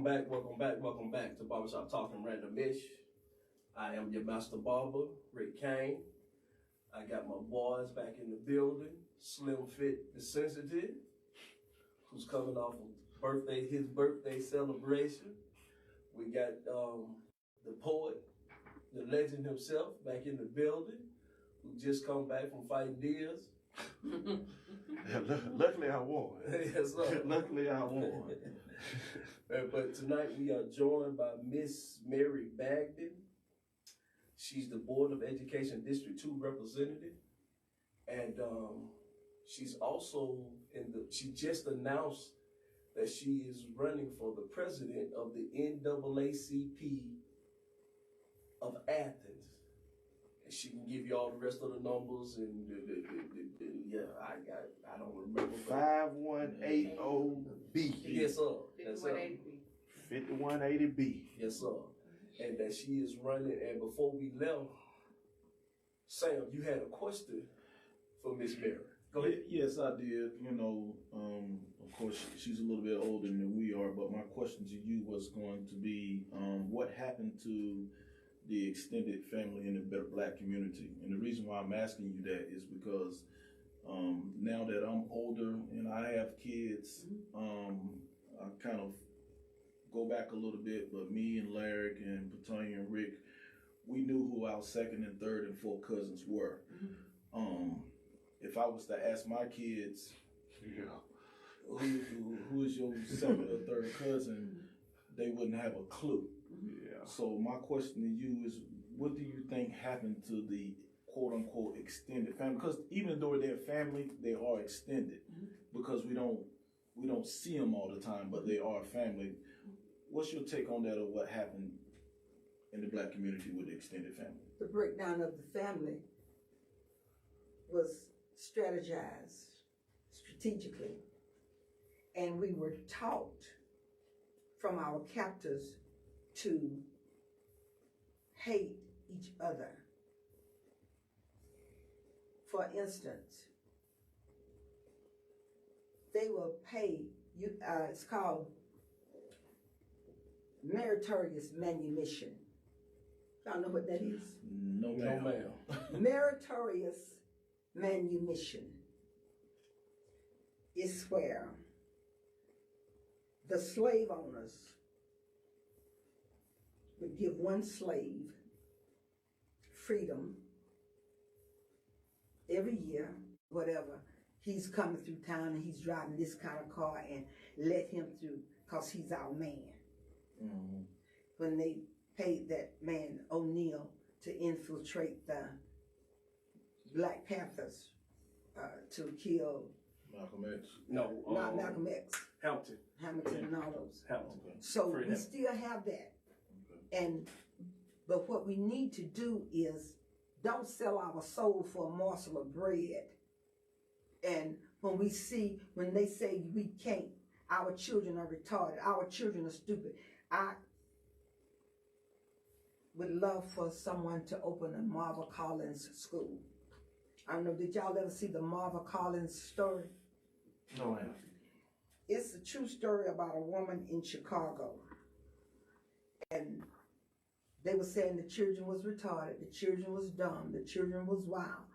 Welcome back to Barbershop Talking Random-ish. I am your master barber, Rick Kane. I got my boys back in the building. Slim Fit the Sensitive, who's coming off of his birthday celebration. We got the poet, the legend himself, back in the building, who just come back from fighting deers. Luckily I won. Yes, sir. Luckily I won. But tonight we are joined by Miss Mary Bagdon. She's the Board of Education District 2 representative. And she's also she just announced that she is running for the president of the NAACP of Athens. She can give you all the rest of the numbers and I don't remember. 5180B. Yes, sir. 5180B. 5180B. Yes, sir. And that she is running. And before we left, Sam, you had a question for Miss Mary. Go ahead. Yes, I did. You know, of course, she's a little bit older than we are, but my question to you was going to be, what happened to the extended family in the Black community? And the reason why I'm asking you that is because now that I'm older and I have kids, I kind of go back a little bit, but me and Larry and Petunia and Rick, we knew who our second and third and fourth cousins were. If I was to ask my kids, who is your second or third cousin, they wouldn't have a clue. Yeah. So my question to you is, what do you think happened to the quote unquote extended family? Because even though they're family, they are extended because we don't see them all the time, but they are family. What's your take on that, or what happened in the Black community with the extended family? The breakdown of the family was strategized strategically, and we were taught from our captors to hate each other. For instance, they will pay you, it's called meritorious manumission. Y'all know what that is? No, ma'am. No, ma'am. Meritorious manumission is where the slave owners would give one slave freedom every year, whatever. He's coming through town and he's driving this kind of car, and let him through because he's our man. When they paid that man O'Neill to infiltrate the Black Panthers to kill Malcolm X. No, not Malcolm X. Hamilton And all those. Hamilton. So Free we him. still have that. Okay. But what we need to do is don't sell our soul for a morsel of bread. And when they say we can't, our children are retarded, our children are stupid. I would love for someone to open a Marva Collins school. I don't know, did y'all ever see the Marva Collins story? No, ma'am. It's a true story about a woman in Chicago. And they were saying the children was retarded, the children was dumb, the children was wild.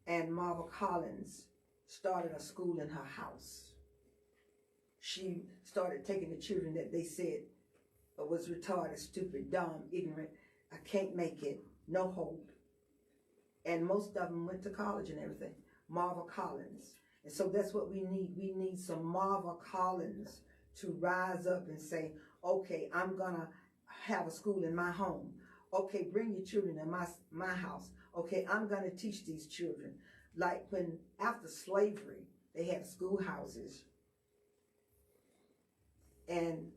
And Marva Collins started a school in her house. She started taking the children that they said was retarded, stupid, dumb, ignorant, I can't make it, no hope. And most of them went to college and everything. Marva Collins. And so that's what we need. We need some Marva Collins to rise up and say, okay, I'm gonna have a school in my home. Okay, bring your children in my house. Okay, I'm gonna teach these children. Like when after slavery, they had schoolhouses, and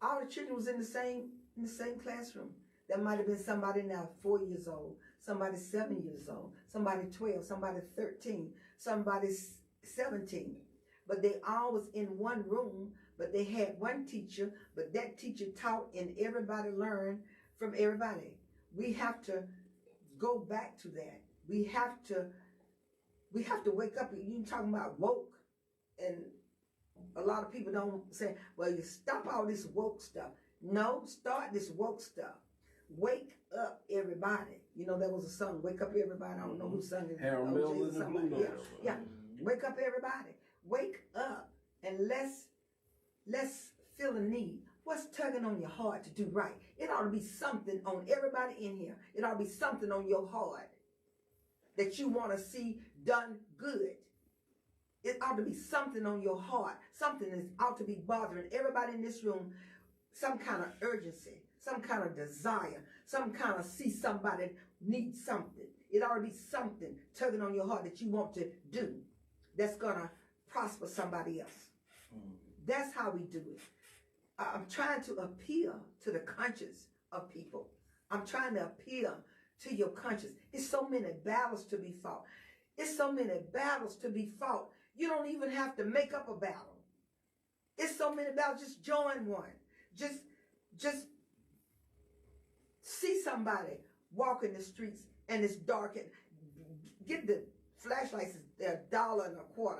all the children was in the same classroom. There might have been somebody now 4 years old, somebody 7 years old, somebody 12, somebody 13, somebody 17. But they all was in one room, but they had one teacher, but that teacher taught and everybody learned from everybody. We have to go back to that. We have to wake up. You talking about woke, and A lot of people don't say, well, you stop all this woke stuff. No, start this woke stuff. Wake up, everybody. You know, there was a song, Wake Up Everybody. I don't know who sung it. Harold Melvin and the Blue Yeah, Notes. yeah. Wake up, everybody. Wake up and let's feel a need. What's tugging on your heart to do right? It ought to be something on everybody in here. It ought to be something on your heart that you want to see done good. It ought to be something on your heart. Something that ought to be bothering everybody in this room. Some kind of urgency, some kind of desire, some kind of see somebody need something. It ought to be something tugging on your heart that you want to do that's going to prosper somebody else. That's how we do it. I'm trying to appeal to the conscience of people. I'm trying to appeal to your conscience. It's so many battles to be fought. It's so many battles to be fought. You don't even have to make up a battle. It's so many battles. Just join one. Just see somebody walk in the streets and it's dark and get the flashlights. They're $1.25.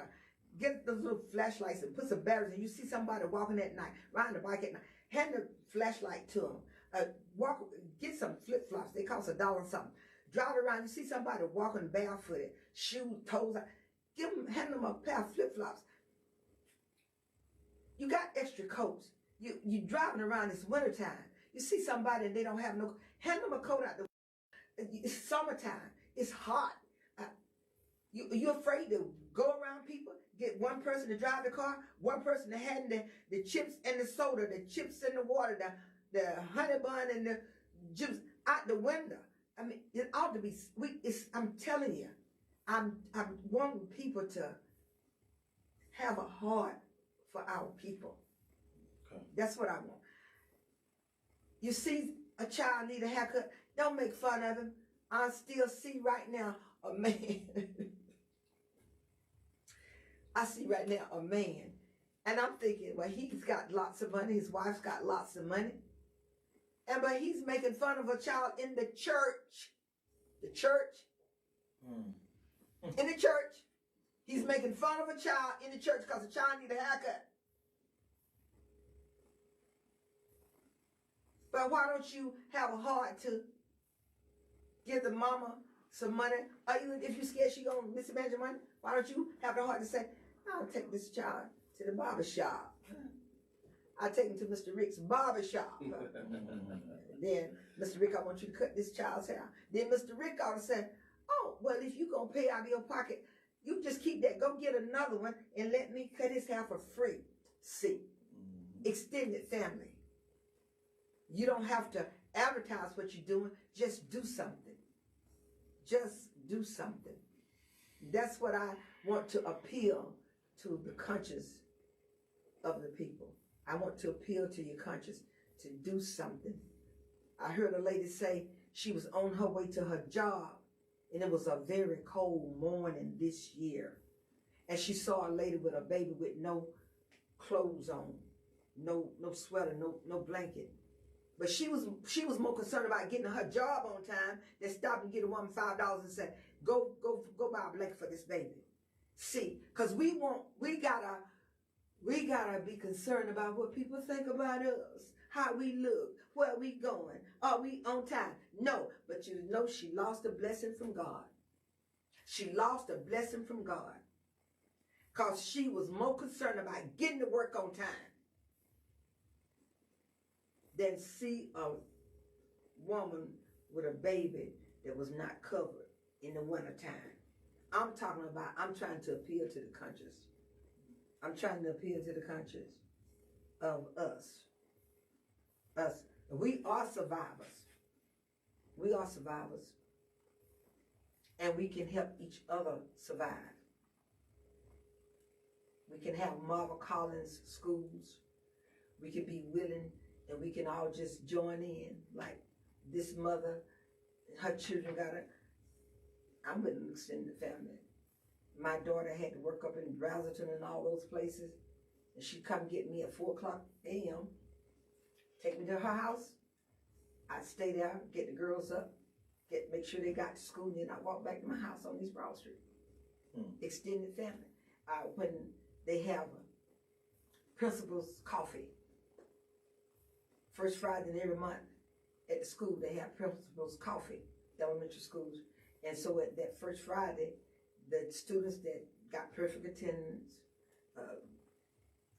Get those little flashlights and put some batteries in. You see somebody walking at night, riding a bike at night, hand the flashlight to them. Get some flip-flops. They cost $1 something. Drive around. You see somebody walking barefooted, shoes, toes out. Hand them a pair of flip-flops. You got extra coats. You driving around this wintertime. You see somebody and they don't have no, hand them a coat out. It's summertime. It's hot. You're afraid to go around people? Get one person to drive the car, one person to hand the chips and the soda, the chips and the water, the honey bun and the juice out the window. I mean, it ought to be, I'm telling you, I'm wanting people to have a heart for our people. Okay. That's what I want. You see a child need a haircut, don't make fun of him. I still see right now a man. I see right now a man. And I'm thinking, well, he's got lots of money. His wife's got lots of money. But he's making fun of a child in the church. The church. In the church. He's making fun of a child in the church because the child needs a haircut. But why don't you have a heart to give the mama some money? Or even if you're scared she's going to mismanage your money, why don't you have the heart to say, I'll take this child to the barber shop. I'll take him to Mr. Rick's barber shop. Then, Mr. Rick, I want you to cut this child's hair. Then Mr. Rick ought to say, oh, well, if you're going to pay out of your pocket, you just keep that. Go get another one and let me cut his hair for free. See, extended family. You don't have to advertise what you're doing. Just do something. Just do something. That's what I want to appeal to the conscience of the people. I want to appeal to your conscience to do something. I heard a lady say she was on her way to her job, and it was a very cold morning this year. And she saw a lady with a baby with no clothes on, no sweater, no blanket. But she was more concerned about getting her job on time than stop and get a woman $5 and say, go buy a blanket for this baby. See, because we gotta be concerned about what people think about us, how we look, where we going, are we on time? No, but you know she lost a blessing from God. She lost a blessing from God because she was more concerned about getting to work on time than see a woman with a baby that was not covered in the wintertime. I'm trying to appeal to the conscience. I'm trying to appeal to the conscience of us. Us. We are survivors. We are survivors. And we can help each other survive. We can have Marvel Collins schools. We can be willing and we can all just join in. Like this mother, her children I'm with an extended family. My daughter had to work up in Brazelton and all those places. And she'd come get me at 4 o'clock a.m., take me to her house. I'd stay there, get the girls up, make sure they got to school, and then I'd walk back to my house on East Broad Street. Extended family. When they have principal's coffee. First Friday in every month at the school, they have principal's coffee, the elementary schools. And so at that first Friday, the students that got perfect attendance,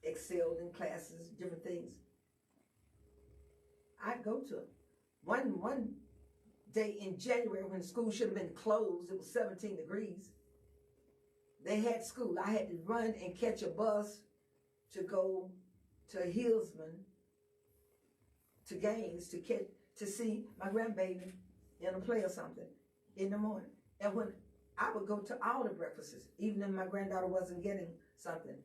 excelled in classes, different things, I'd go to it. One day in January when school should have been closed, it was 17 degrees. They had school. I had to run and catch a bus to go to Hillsman, to Gaines, to see my grandbaby in a play or something in the morning. And when I would go to all the breakfasts, even if my granddaughter wasn't getting something,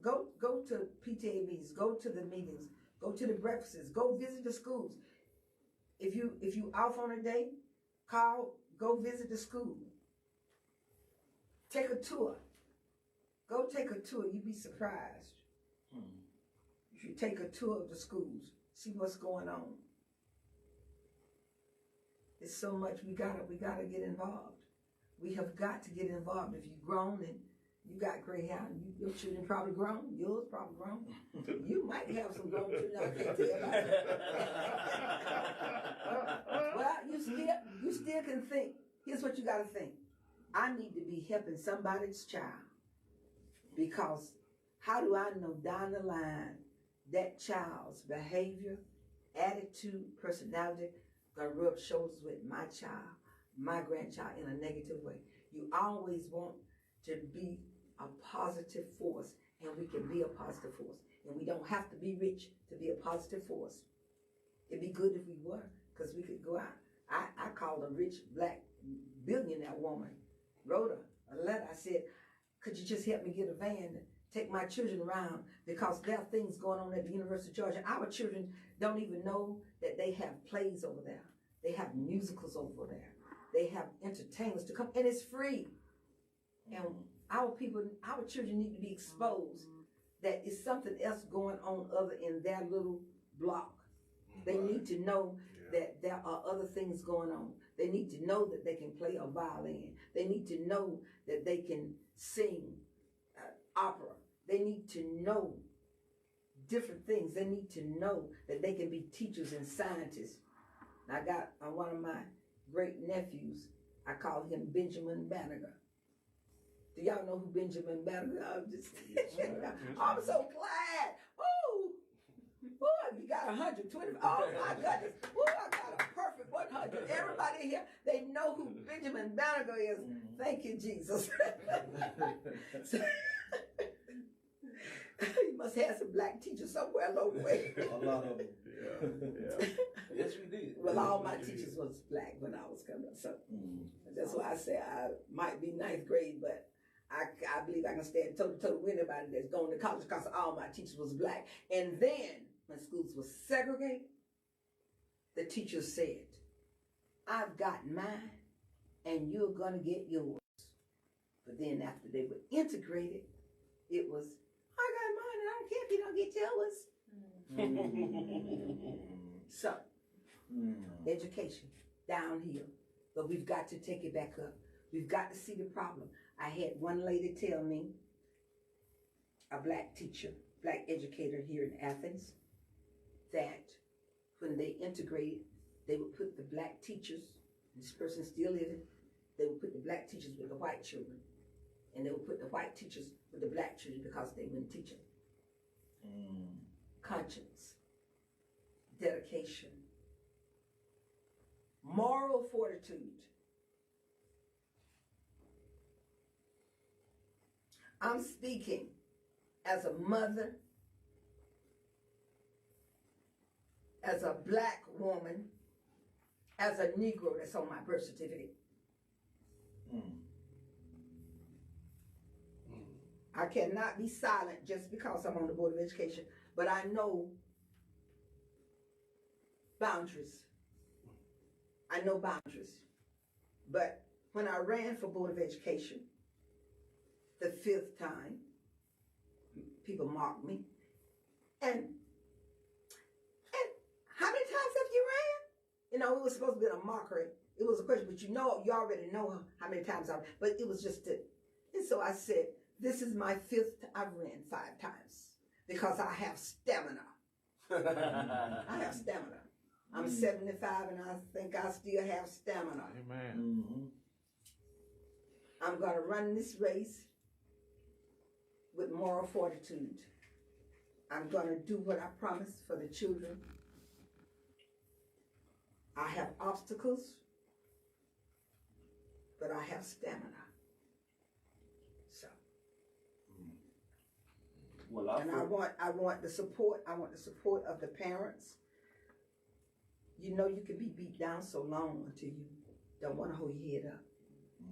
go to PTABs, go to the meetings, go to the breakfasts, go visit the schools. If you off on a day, go visit the school. Take a tour. Go take a tour. You'd be surprised. If you take a tour of the schools, see what's going on. It's so much we gotta get involved. We have got to get involved. If you've grown and you got gray hair, your children probably grown, yours probably grown. You might have some grown children, I can't tell about it. Well, you still can think. Here's what you gotta think. I need to be helping somebody's child, because how do I know down the line that child's behavior, attitude, personality gonna rub shoulders with my child, my grandchild in a negative way? You always want to be a positive force, and we can be a positive force. And we don't have to be rich to be a positive force. It'd be good if we were, because we could go out. I called a rich black billionaire woman, wrote her a letter. I said, could you just help me get a van to take my children around, because there are things going on at the University of Georgia. Our children don't even know that they have plays over there. They have musicals over there. They have entertainers to come, and it's free. And our children need to be exposed that it's something else going on other in their little block. They need to know that there are other things going on. They need to know that they can play a violin. They need to know that they can sing opera. They need to know different things. They need to know that they can be teachers and scientists. And I got one of my great nephews, I call him Benjamin Banneker. Do y'all know who Benjamin Banneker? I'm so glad. Oh, you got 120. Oh my goodness. Oh, I got a perfect 100. Everybody here, they know who Benjamin Banneker is. Thank you, Jesus. You must have some black teachers somewhere along the way. A lot of them. Yeah. Yes, we did. Well, all my teachers was black when I was coming up. So that's why I say I might be ninth grade, but I believe I can stand toe-to-toe with anybody that's going to college, because all my teachers was black. And then, when schools were segregated, the teachers said, I've got mine, and you're going to get yours. But then after they were integrated, it was, I got mine, and I don't care if you don't get yours. So, education, downhill. But we've got to take it back up. We've got to see the problem. I had one lady tell me, a black teacher, black educator here in Athens, that when they integrated, they would put the black teachers, this person still living, they would put the black teachers with the white children. And they would put the white teachers with the black children because they wouldn't teach them. Conscience, dedication, moral fortitude. I'm speaking as a mother, as a black woman, as a Negro that's on my birth certificate. I cannot be silent just because I'm on the Board of Education, but I know boundaries. I know boundaries. But when I ran for Board of Education, the 5th time, people mocked me. And how many times have you ran? You know, it was supposed to be a mockery. It was a question, but you already know how many times but it was just and so I said, this is my 5th, I've ran 5 times. because I have stamina. I have stamina. I'm 75 and I think I still have stamina. Amen. I'm going to run this race with moral fortitude. I'm going to do what I promised for the children. I have obstacles, but I have stamina. So, Well, and I want the support. I want the support of the parents. You know, you can be beat down so long until you don't want to hold your head up.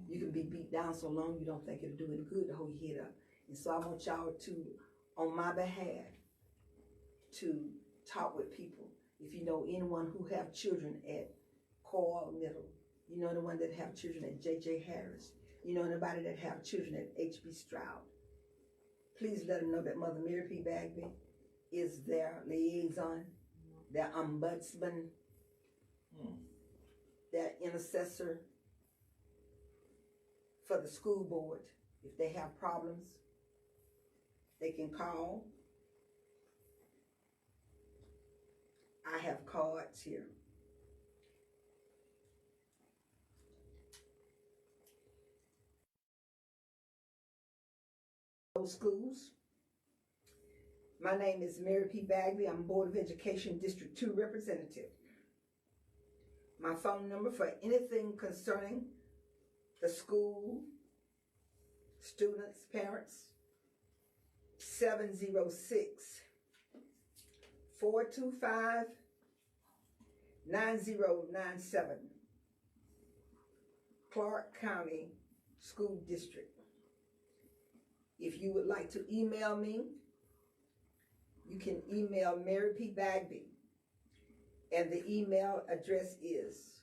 You can be beat down so long you don't think it'll do any good to hold your head up. And so I want y'all to, on my behalf, to talk with people. If you know anyone who have children at Coral Middle, you know anyone that have children at J.J. Harris, you know anybody that have children at H.B. Stroud, please let them know that Mother Mary P. Bagby is their liaison, their ombudsman, their intercessor for the school board. If they have problems, they can call. I have cards here. Those schools. My name is Mary P. Bagby. I'm Board of Education District 2 representative. My phone number for anything concerning the school, students, parents, 706-425-9097, Clark County School District. If you would like to email me, you can email Mary P. Bagby, and the email address is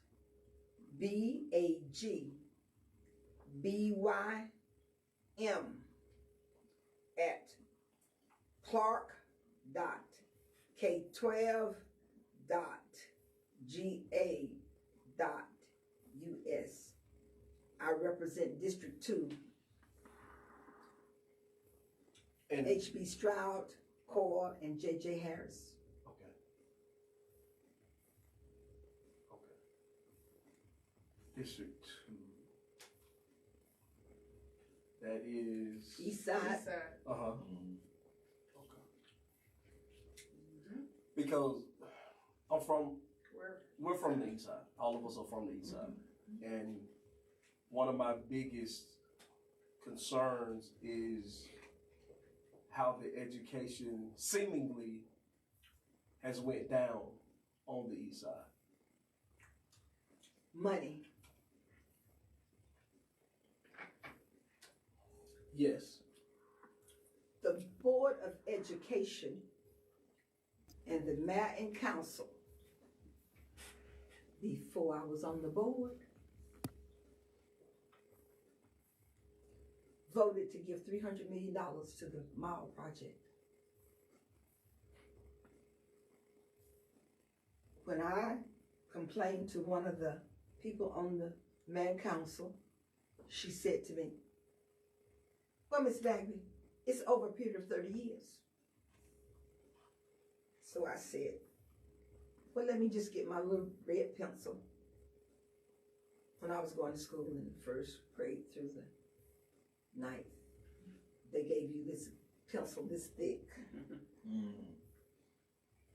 BAGBY@clark.k12.ga.us. I represent District 2, And H.B. Stroud, Core, and J.J. Harris. okay. Okay. District 2. That is East Side. Okay. Because we're from the east side. All of us are from the east side. And one of my biggest concerns is how the education seemingly has went down on the east side. Money. Yes. The Board of Education and the mayor and council, before I was on the board, voted to give $300 million to the mall project. When I complained to one of the people on the mayor and council, she said to me, "Well, Miss Bagby, it's over a period of 30 years. So I said, well, let me just get my little red pencil. When I was going to school in the first grade through the ninth, they gave you this pencil this thick.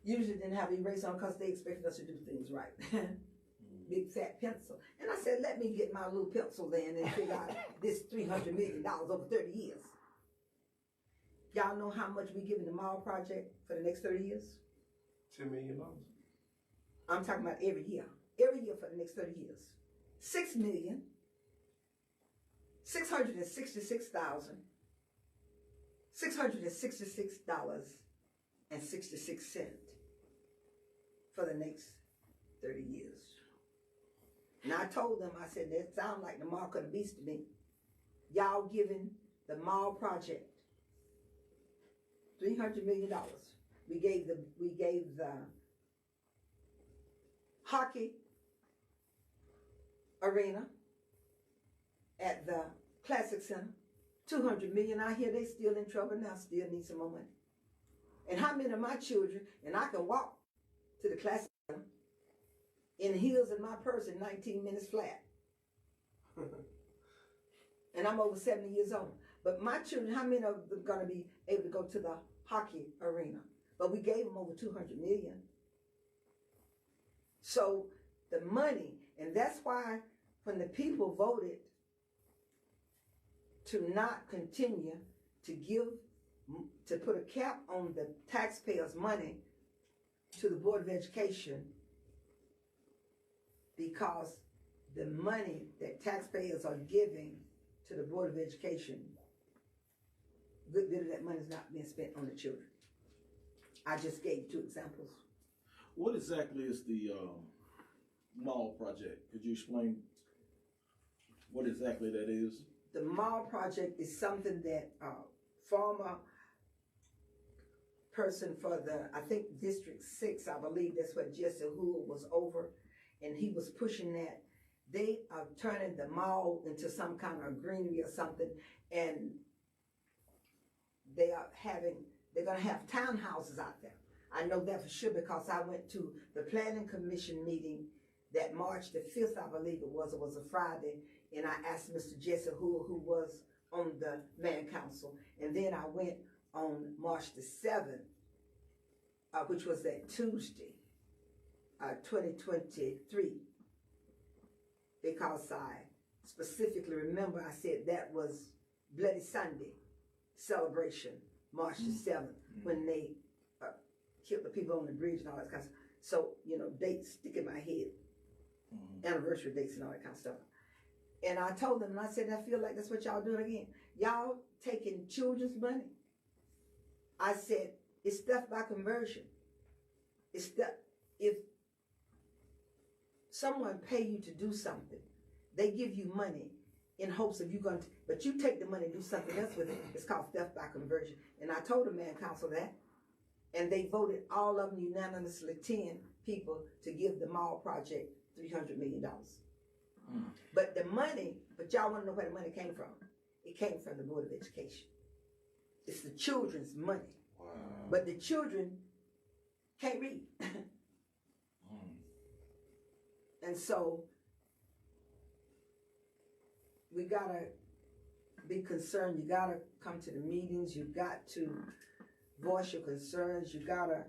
Usually didn't have eraser on because they expected us to do things right. Big fat pencil. And I said, let me get my little pencil then and figure out this $300 million over 30 years. Y'all know how much we giving the mall project for the next 30 years? $10 million. I'm talking about every year for the next 30 years. $6,666,666.66 for the next 30 years. And I told them, I said, that sounds like the mark of the beast to me. Y'all giving the mall project $300 million. We gave the hockey arena at the Classic Center $200 million. I hear they still in trouble now, still need some more money. And how many of my children, and I can walk to the class in heels in my purse in 19 minutes flat. And I'm over 70 years old. But my children, how many of them are going to be able to go to the hockey arena? But we gave them over 200 million. So the money, and that's why when the people voted to not continue to put a cap on the taxpayers' money to the Board of Education, because the money that taxpayers are giving to the Board of Education, a good bit of that money is not being spent on the children. I just gave 2 examples. What exactly is the mall project? Could you explain what exactly that is? The mall project is something that former person for I think District 6, I believe that's what Jesse Hood was over, and he was pushing that. They are turning the mall into some kind of greenery or something, and they're going to have townhouses out there. I know that for sure because I went to the Planning Commission meeting that March the 5th, I believe it was a Friday, and I asked Mr. Jesse Hood, who was on the Land Council, and then I went on March the 7th, which was that Tuesday, 2023, because I specifically remember I said that was Bloody Sunday celebration, March the 7th, when they killed the people on the bridge and all that kind of stuff. So, dates stick in my head, anniversary dates and all that kind of stuff. And I told them, and I said, I feel like that's what y'all doing again. Y'all taking children's money. I said, it's theft by conversion. It's that if someone pay you to do something, they give you money in hopes of you going to, but you take the money and do something else with it. It's called theft by conversion. And I told the Man Council that, and they voted all of them unanimously, 10 people, to give the mall project $300 million. But the money, but y'all want to know where the money came from? It came from the Board of Education. It's the children's money. Wow. But the children can't read. And so we gotta be concerned. You gotta come to the meetings. You got to voice your concerns. You gotta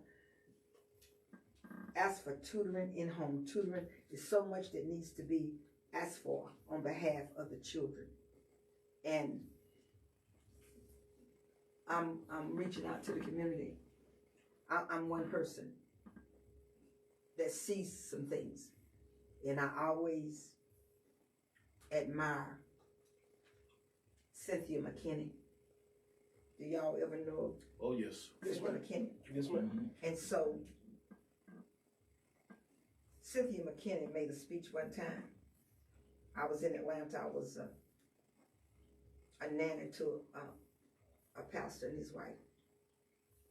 ask for tutoring, in-home tutoring. There's so much that needs to be asked for on behalf of the children. And I'm reaching out to the community. I'm one person that sees some things, and I always admire Cynthia McKinney. Do y'all ever know? Oh, yes. Cynthia McKinney. Yes, ma'am. And so Cynthia McKinney made a speech one time. I was in Atlanta. I was a nanny to a pastor and his wife.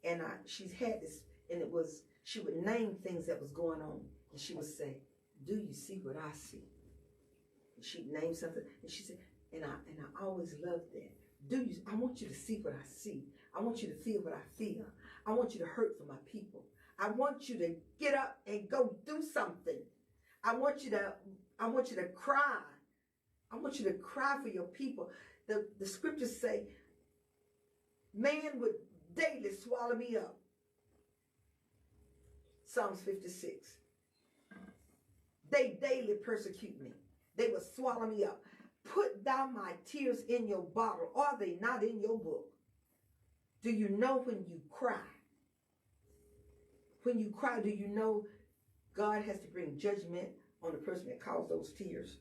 And she's had this, and she would name things that was going on. And she would say, do you see what I see? And she'd name something, and she said, and I always loved that. I want you to see what I see. I want you to feel what I feel. I want you to hurt for my people. I want you to get up and go do something. I want you to cry. I want you to cry for your people. The scriptures say, man would daily swallow me up. Psalms 56. They daily persecute me. They will swallow me up. Put down my tears in your bottle. Are they not in your book? Do you know when you cry? When you cry, do you know God has to bring judgment on the person that caused those tears?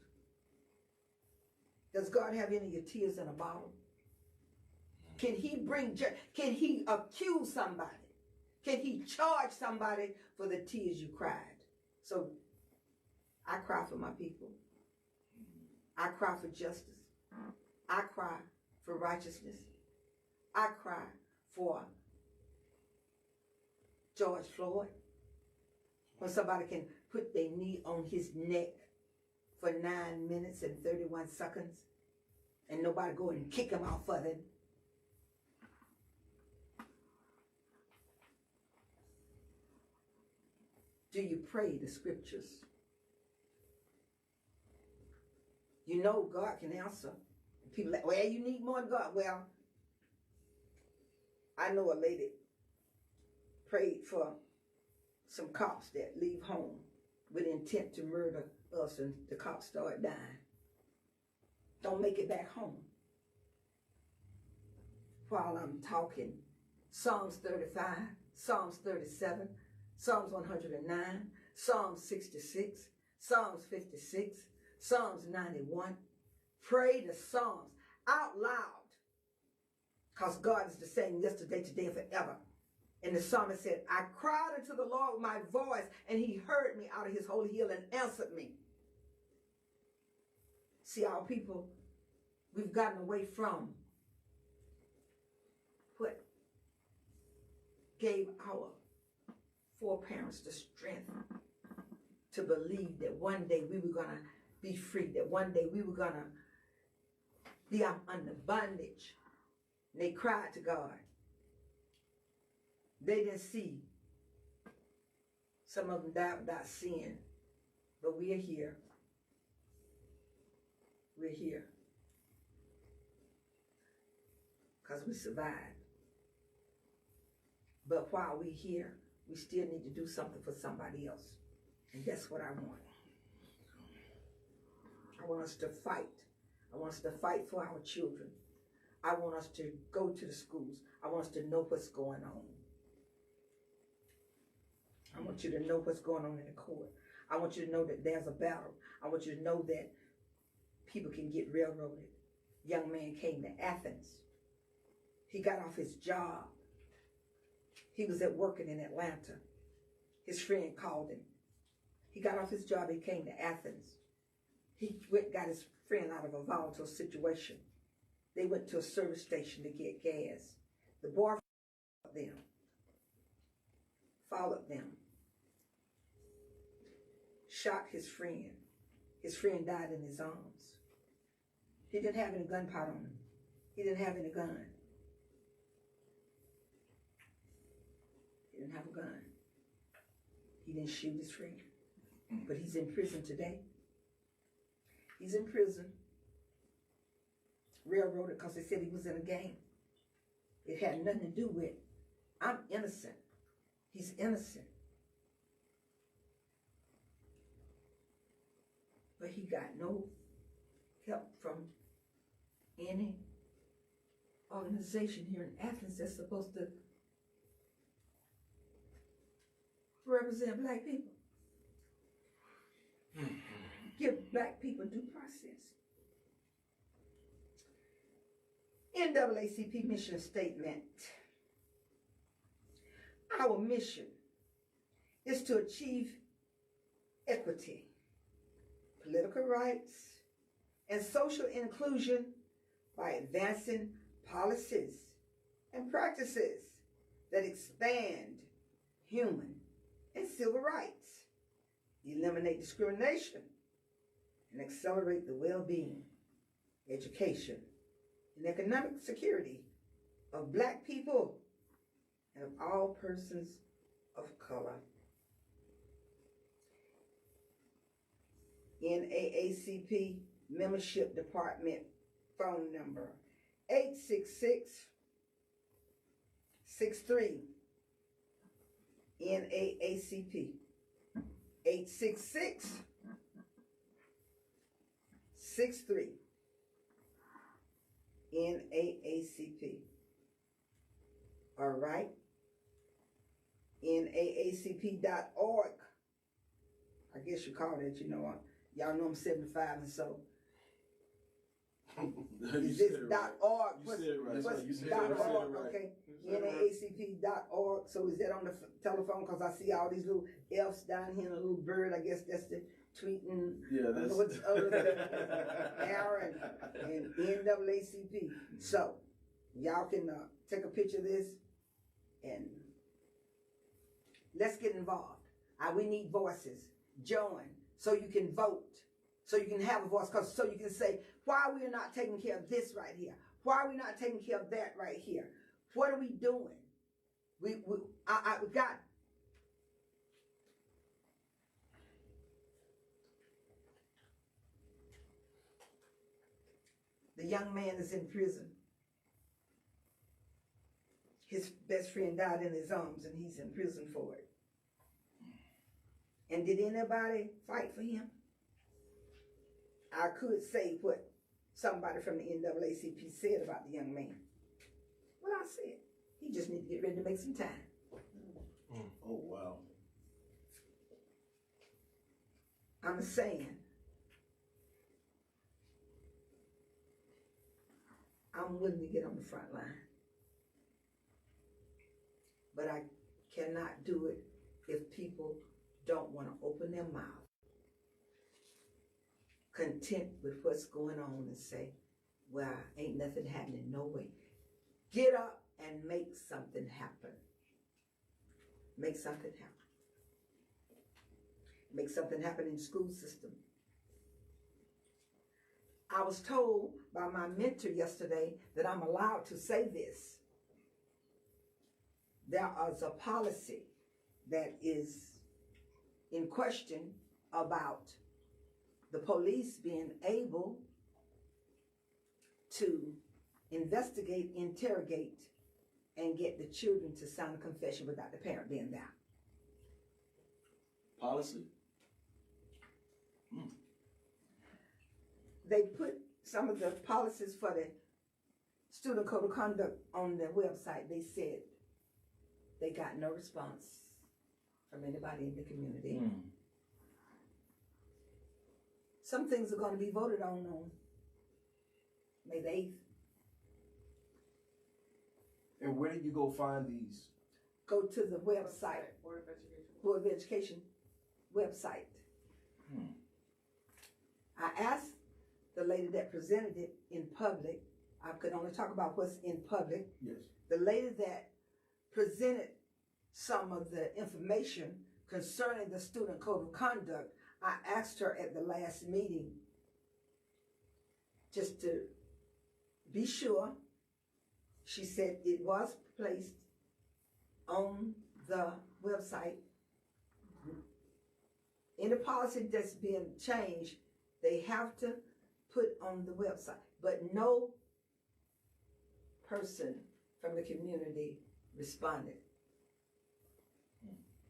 Does God have any of your tears in a bottle? Can he can he accuse somebody? Can he charge somebody for the tears you cried? So I cry for my people. I cry for justice. I cry for righteousness. I cry for George Floyd. When somebody can put their knee on his neck for 9 minutes and 31 seconds and nobody go and kick him out for them. Do you pray the scriptures? You know God can answer. People like, well, you need more than God. Well, I know a lady prayed for some cops that leave home with intent to murder us, and the cops start dying. Don't make it back home. While I'm talking, Psalms 35, Psalms 37, Psalms 109, Psalms 66, Psalms 56, Psalms 91. Pray the Psalms out loud, because God is the same yesterday, today, and forever. And the psalmist said, I cried unto the Lord with my voice, and he heard me out of his holy hill and answered me. See, our people, we've gotten away from what gave our foreparents the strength to believe that one day we were going to be free, that one day we were going to be under bondage. And they cried to God. They didn't see. Some of them died without sin. But we are here. We're here. Because we survived. But while we're here, we still need to do something for somebody else. And that's what I want. I want us to fight. I want us to fight for our children. I want us to go to the schools. I want us to know what's going on. I want you to know what's going on in the court. I want you to know that there's a battle. I want you to know that people can get railroaded. Young man came to Athens. He got off his job. He was at working in Atlanta. His friend called him. He got off his job. He came to Athens. He got his friend out of a volatile situation. They went to a service station to get gas. The boy followed them, shot his friend. His friend died in his arms. He didn't have any gunpowder on him. He didn't have any gun. He didn't have a gun. He didn't shoot his friend. But he's in prison today. He's in prison. Railroaded because they said he was in a gang. It had nothing to do with, I'm innocent. He's innocent. But he got no help from any organization here in Athens that's supposed to represent black people. Give black people due process. NAACP mission statement. Our mission is to achieve equity, political rights, and social inclusion by advancing policies and practices that expand human and civil rights, eliminate discrimination, and accelerate the well-being, education, and economic security of black people and of all persons of color. NAACP Membership Department phone number 866-63 NAACP 866-63 NAACP. All right. NAACP.org. I guess you call it, you know, y'all know I'm 75 and so. Is this .org? You said it right. What's .org? Okay. NAACP.org. So is that on the telephone? Because I see all these little F's down here and a little bird. I guess that's the tweeting. Yeah, that's what's Aaron and NAACP. So y'all can take a picture of this and let's get involved. We need voices. Join so you can vote, so you can have a voice, so you can say why we are not taking care of this right here. Why are we not taking care of that right here? What are we doing? We got The young man is in prison. His best friend died in his arms and he's in prison for it. And did anybody fight for him? I could say what somebody from the NAACP said about the young man. What I said, he just need to get ready to make some time. Oh, wow. I'm saying, I'm willing to get on the front line. But I cannot do it if people don't want to open their mouth, content with what's going on, and say, well, ain't nothing happening, no way. Get up and make something happen. Make something happen. Make something happen in the school system. I was told by my mentor yesterday that I'm allowed to say this. There is a policy that is in question about the police being able to investigate, interrogate, and get the children to sign a confession without the parent being there. Policy? They put some of the policies for the student code of conduct on their website. They said they got no response from anybody in the community. Some things are going to be voted on May the 8th. And where do you go find these? Go to the website, Board of Education website. I asked the lady that presented it in public, I could only talk about what's in public. Yes. The lady that presented some of the information concerning the student code of conduct, I asked her at the last meeting just to be sure. She said it was placed on the website. Any policy that's being changed, they have to put on the website. But no person from the community responded.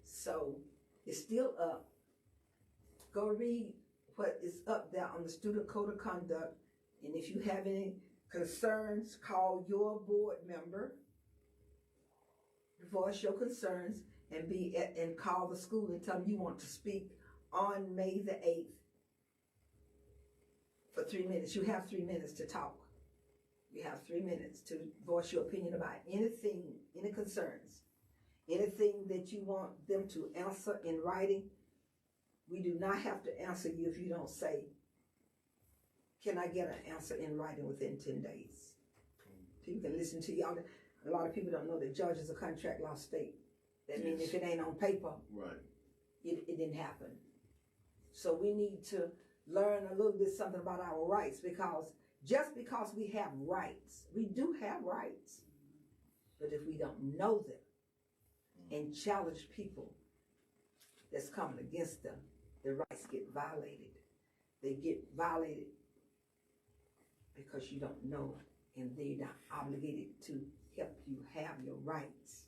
So it's still up. Go read what is up there on the student code of conduct. And if you have any concerns, call your board member, voice your concerns, and call the school and tell them you want to speak on May the 8th for 3 minutes. You have 3 minutes to talk. You have 3 minutes to voice your opinion about anything, any concerns, anything that you want them to answer in writing. We do not have to answer you if you don't say, can I get an answer in writing within 10 days? People can listen to y'all. A lot of people don't know that Georgia's a contract law state. That means if it ain't on paper, right, it didn't happen. So we need to learn a little bit something about our rights, because just because we have rights, we do have rights. But if we don't know them and challenge people that's coming against them, their rights get violated. They get violated because you don't know, and they're not obligated to help you have your rights.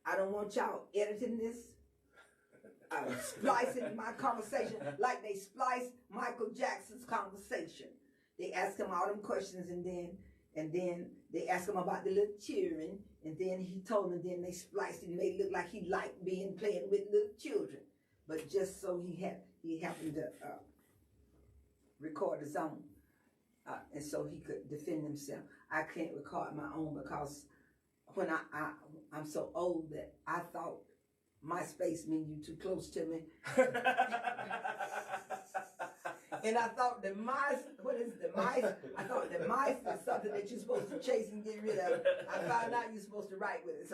I don't want y'all editing this, splicing my conversation like they spliced Michael Jackson's conversation. They ask him all them questions, and then they ask him about the little children, and then he told them, then they spliced it and made it look like he liked playing with little children. But just so he happened to record his own, and so he could defend himself. I can't record my own because when I'm so old that I thought MySpace mean you too close to me. And I thought that mice is something that you're supposed to chase and get rid of. I found out you're supposed to write with it.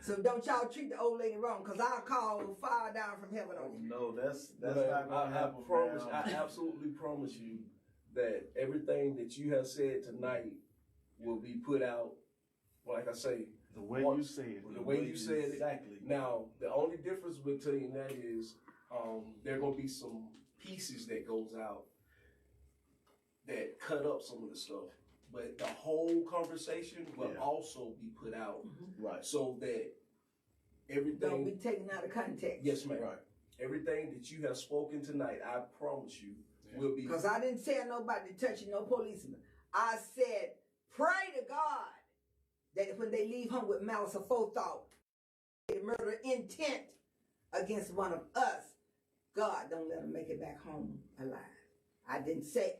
So don't y'all treat the old lady wrong, because I'll call fire down from heaven on you. No, that's not going to happen. I absolutely promise you that everything that you have said tonight will be put out, like I say, The way you say it. The way you said it. Exactly. Now, the only difference between that is there are going to be some pieces that goes out that cut up some of the stuff. But the whole conversation will also be put out. Right. So that everything. Don't be taken out of context. Yes, ma'am. Right. Everything that you have spoken tonight, I promise you, will be. Because I didn't tell nobody touching no policeman. I said, pray to God that when they leave home with malice or forethought, murder intent against one of us, God don't let them make it back home alive. I didn't say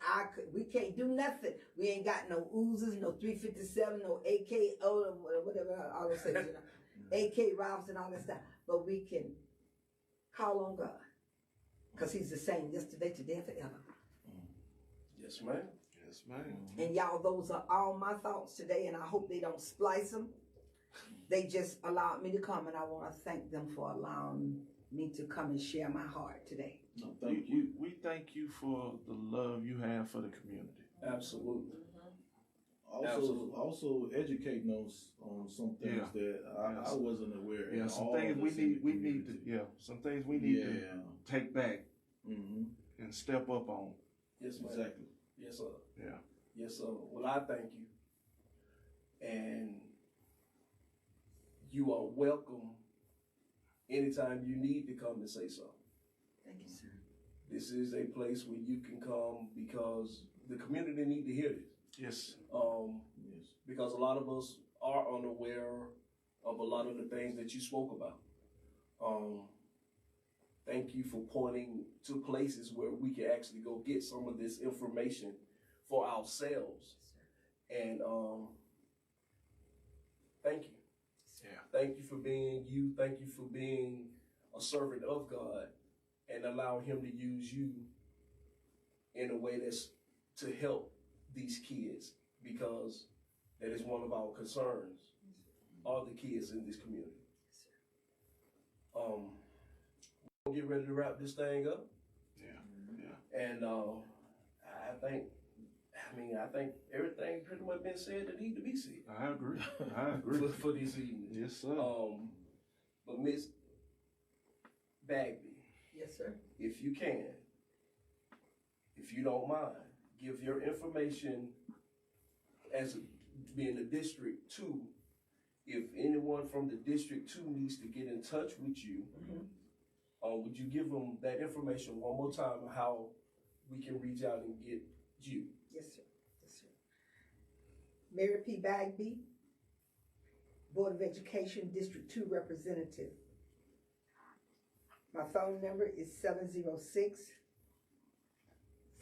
we can't do nothing. We ain't got no oozes, no 357, no AK, or whatever, all those things, AK rifles and all that stuff. But we can call on God. Because he's the same yesterday, today, and forever. Yes, ma'am. Yes, ma'am. And y'all, those are all my thoughts today, and I hope they don't splice them. They just allowed me to come, and I want to thank them for allowing me to come and share my heart today. No, thank you. We thank you for the love you have for the community. Absolutely. Also educating us on some things that I wasn't aware of. Yeah, some things we need to some things we need to take back and step up on. Yes, ma'am. Exactly. Yes, sir. Yeah. Yes, sir. Well, I thank you. And you are welcome anytime you need to come and say something. Thank you, sir. This is a place where you can come because the community need to hear this. Yes. Yes. Because a lot of us are unaware of a lot of the things that you spoke about. Thank you for pointing to places where we can actually go get some of this information for ourselves. And thank you. Yeah. Thank you for being you. Thank you for being a servant of God and allow him to use you in a way that's to help these kids, because that is one of our concerns, are the kids in this community. We'll get ready to wrap this thing up. Yeah. And I think everything pretty much been said that need to be said. I agree. I agree. for this evening. Yes, sir. But Miss Bagby, Yes, sir. if you can, if you don't mind, give your information as being a District 2. If anyone from the District 2 needs to get in touch with you, would you give them that information one more time, how we can reach out and get you? Yes, sir. Yes, sir. Mary P. Bagby, Board of Education, District 2 Representative. My phone number is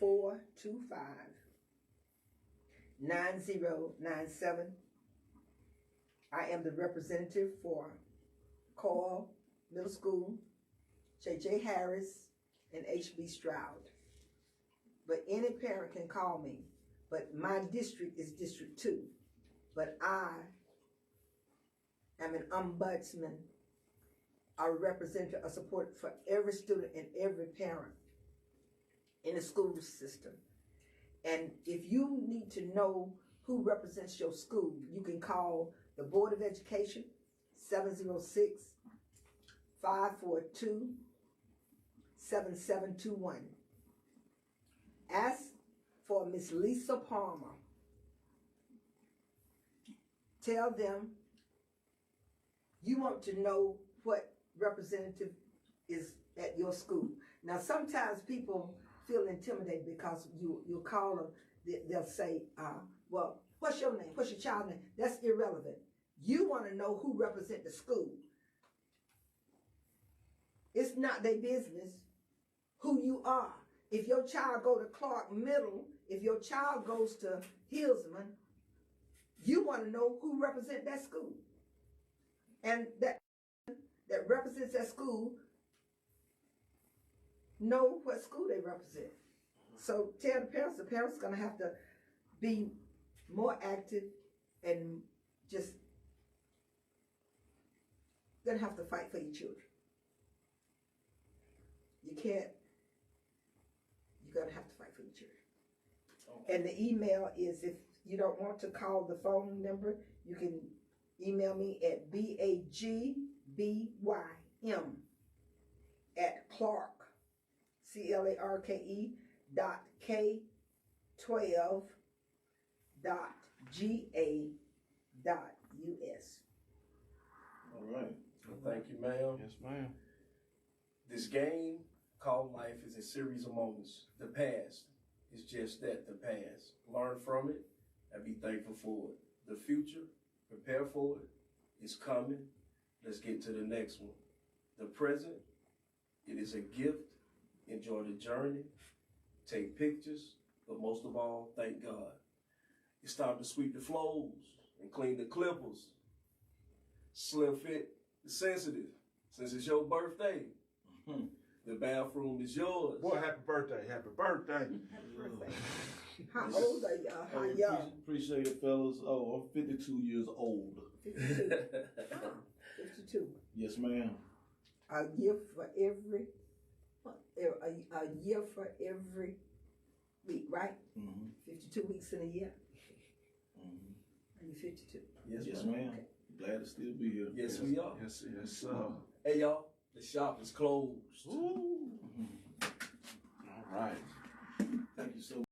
706-425-9097. I am the representative for Coyle Middle School, J.J. Harris, and H.B. Stroud. But any parent can call me. But my district is District 2. But I am an ombudsman, a representative, a support for every student and every parent in the school system. And if you need to know who represents your school, you can call the Board of Education, 706-542-7721. Ask for Miss Lisa Palmer. Tell them you want to know what representative is at your school. Now, sometimes people feel intimidated because you call them, they'll say, well, what's your name? What's your child's name? That's irrelevant. You want to know who represents the school. It's not their business who you are. If your child go to Clark Middle, if your child goes to Hillsman, you want to know who represents that school. And that represents that school know what school they represent. So tell the parents are going to have to be more active and just going to have to fight for your children. You're going to have to fight for your children. Okay. And the email is, if you don't want to call the phone number, you can email me at bagbym@Clarke, CLARK.K12.GA.US. All right. Well, thank you, ma'am. Yes, ma'am. This game called life is a series of moments. The past is just that, the past. Learn from it and be thankful for it. The future, prepare for it. It's coming. Let's get to the next one. The present, it is a gift. Enjoy the journey. Take pictures, but most of all, thank God. It's time to sweep the floors and clean the clippers. Slim fit the sensitive, since it's your birthday. The bathroom is yours. Boy, happy birthday. Happy birthday. Happy birthday. How old are y'all? How young? Appreciate it, fellas. Oh, I'm 52 years old. 52. 52. Yes, ma'am. A year for every week, right? Mm-hmm. 52 weeks in a year. Mm-hmm. Are you 52? Yes, ma'am. Okay. Glad to still be here. Yes, we are. Yes, sir. Hey, y'all, the shop is closed. Ooh. All right. Thank you so much.